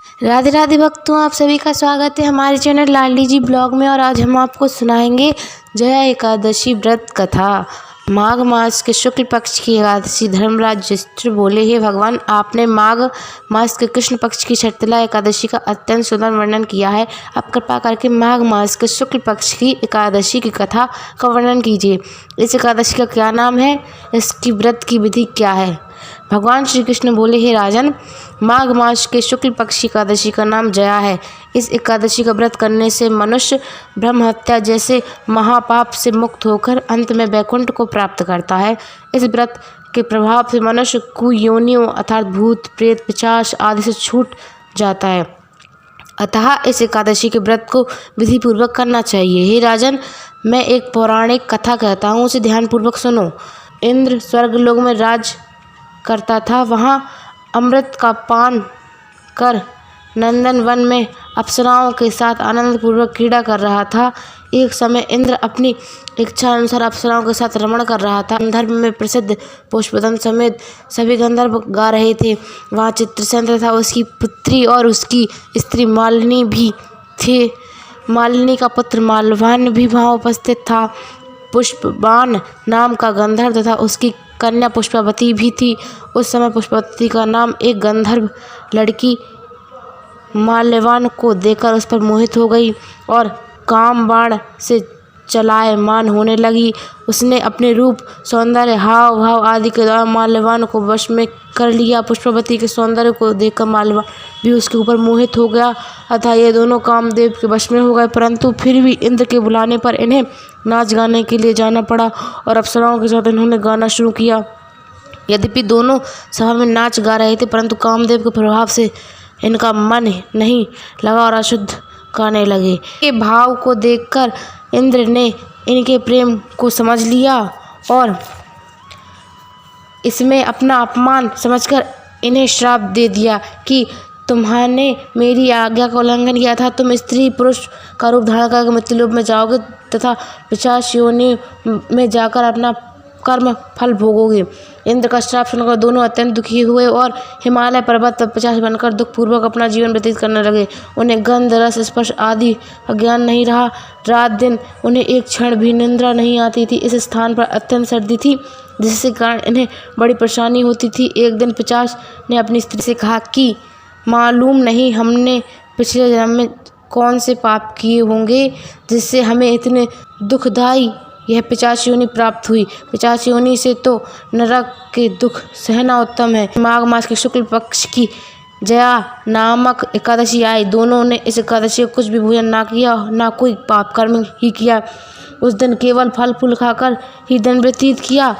राधे राधे भक्तों, आप सभी का स्वागत है हमारे चैनल लाडली जी ब्लॉग में। और आज हम आपको सुनाएंगे जया एकादशी व्रत कथा। माघ मास के शुक्ल पक्ष की एकादशी। धर्मराज युधिष्ठिर बोले, हे भगवान, आपने माघ मास के कृष्ण पक्ष की शर्तला एकादशी का अत्यंत सुंदर वर्णन किया है। अब कृपा करके माघ मास के शुक्ल पक्ष की एकादशी की कथा का वर्णन कीजिए। इस एकादशी का क्या नाम है, इसकी व्रत की विधि क्या है। भगवान श्री कृष्ण बोले, हे राजन, माघ मास के शुक्ल पक्ष की एकादशी का नाम जया है। इस एकादशी का व्रत करने से मनुष्य ब्रह्म हत्या जैसे महापाप से मुक्त होकर अंत में वैकुंठ को प्राप्त करता है। इस व्रत के प्रभाव से मनुष्य कुयोनियों अर्थात भूत प्रेत पिशाच आदि से छूट जाता है। अतः इस एकादशी के व्रत को विधि पूर्वक करना चाहिए। हे राजन, मैं एक पौराणिक कथा कहता हूँ, उसे ध्यानपूर्वक सुनो। इंद्र स्वर्गलोक में राज करता था। वहाँ अमृत का पान कर नंदन वन में अप्सराओं के साथ आनंद पूर्वक क्रीड़ा कर रहा था। एक समय इंद्र अपनी इच्छा अनुसार अप्सराओं के साथ रमण कर रहा था। गंधर्व में प्रसिद्ध पुष्पदंत समेत सभी गंधर्व गा रहे थे। वहाँ चित्रसेन तथा उसकी पुत्री और उसकी स्त्री मालिनी भी थे। मालिनी का पुत्र माल्यवान भी वहाँ उपस्थित था। पुष्पबान नाम का गंधर्व तथा उसकी कन्या पुष्पावती भी थी। उस समय पुष्पावती का नाम एक गंधर्व लड़की माल्यवान को देखकर उस पर मोहित हो गई और काम बाण से चलायमान होने लगी। उसने अपने रूप, सौंदर्य, हाव भाव आदि के द्वारा माल्यवान को वश में कर लिया। पुष्पावती के सौंदर्य को देखकर माल्यवान भी उसके ऊपर मोहित हो गया। अतः ये दोनों कामदेव के वश में हो गए। परंतु फिर भी इंद्र के बुलाने पर इन्हें नाच गाने के लिए जाना पड़ा और अप्सराओं के साथ इन्होंने गाना शुरू किया। यद्यपि दोनों सभा में नाच गा रहे थे, परंतु कामदेव के प्रभाव से इनका मन नहीं लगा और अशुद्ध गाने लगे। ये भाव को देखकर इंद्र ने इनके प्रेम को समझ लिया और इसमें अपना अपमान समझकर इन्हें श्राप दे दिया कि तुम्हारे मेरी आज्ञा का उल्लंघन किया था। तुम स्त्री पुरुष का रूप धारण करके मृत्युलोक में जाओगे तथा पिशाच योनि में जाकर अपना कर्म फल भोगोगे। इंद्र का श्राप सुनकर दोनों अत्यंत दुखी हुए और हिमालय पर्वत पर पिशाच बनकर दुखपूर्वक अपना जीवन व्यतीत करने लगे। उन्हें गंध रस स्पर्श आदि का ज्ञान नहीं रहा। रात दिन उन्हें एक क्षण भी निंद्रा नहीं आती थी। इस स्थान पर अत्यंत सर्दी थी, जिसके कारण इन्हें बड़ी परेशानी होती थी। एक दिन पिशाच ने अपनी स्त्री से कहा कि मालूम नहीं हमने पिछले जन्म में कौन से पाप किए होंगे जिससे हमें इतने दुखदायी यह पिशाच योनि प्राप्त हुई। पिशाच योनि से तो नरक के दुख सहना उत्तम है। माघ मास के शुक्ल पक्ष की जया नामक एकादशी आई। दोनों ने इस एकादशी को कुछ भी भोजन ना किया, ना कोई पाप कर्म ही किया। उस दिन केवल फल फूल खाकर ही दिन व्यतीत किया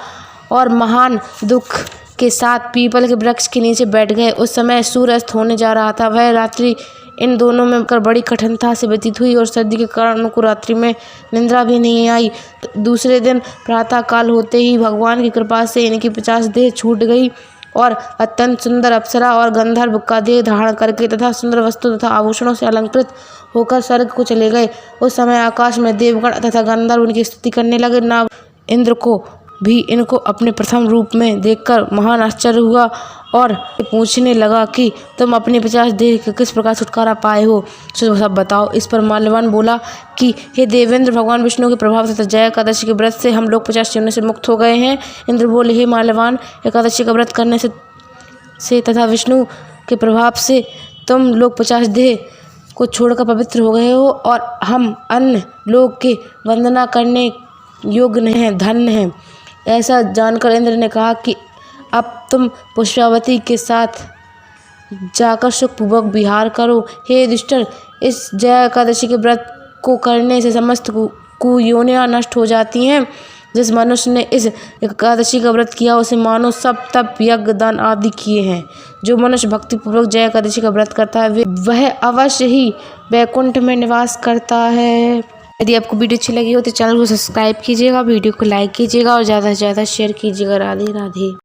और महान दुख के साथ पीपल के वृक्ष के नीचे बैठ गए। उस समय सूर्यास्त होने जा रहा था। वह रात्रि इन दोनों में कर बड़ी कठिनता से व्यतीत हुई और सर्दी के कारण उनको रात्रि में निंद्रा भी नहीं आई। दूसरे दिन प्रातः काल होते ही भगवान की कृपा से इनकी पिशाच देह छूट गई और अत्यंत सुंदर अप्सरा और गंधर्व का देह धारण करके तथा सुंदर वस्तु तथा आभूषणों से अलंकृत होकर स्वर्ग को चले गए। उस समय आकाश में देवगण तथा गंधर्व उनकी स्तुति करने लगे। नाग इंद्र को भी इनको अपने प्रथम रूप में देखकर महान आश्चर्य हुआ और पूछने लगा कि तुम अपनी पिशाच देह के किस प्रकार छुटकारा पाए हो, सब बताओ। इस पर माल्यवान बोला कि हे देवेंद्र, भगवान विष्णु के प्रभाव से तथा जया एकादशी के व्रत से हम लोग पिशाच योनि से मुक्त हो गए हैं। इंद्र बोले, हे माल्यवान, एकादशी का व्रत करने से तथा विष्णु के प्रभाव से तुम लोग पिशाच देह को छोड़कर पवित्र हो गए हो और हम अन्य लोग के वंदना करने योग्य नहीं हैं, धन्य हैं। ऐसा जानकर इंद्र ने कहा कि अब तुम पुष्पावती के साथ जाकर सुखपूर्वक विहार करो। हे युधिष्ठिर, इस जया एकादशी के व्रत को करने से समस्त कुयोनियाँ नष्ट हो जाती हैं। जिस मनुष्य ने इस एकादशी का व्रत किया उसे मानो सब तप यज्ञ दान आदि किए हैं। जो मनुष्य भक्तिपूर्वक जया एकादशी का व्रत करता है वह अवश्य ही वैकुंठ में निवास करता है। यदि आपको वीडियो अच्छी लगी हो तो चैनल को सब्सक्राइब कीजिएगा, वीडियो को लाइक कीजिएगा और ज़्यादा से ज़्यादा शेयर कीजिएगा। राधे राधे।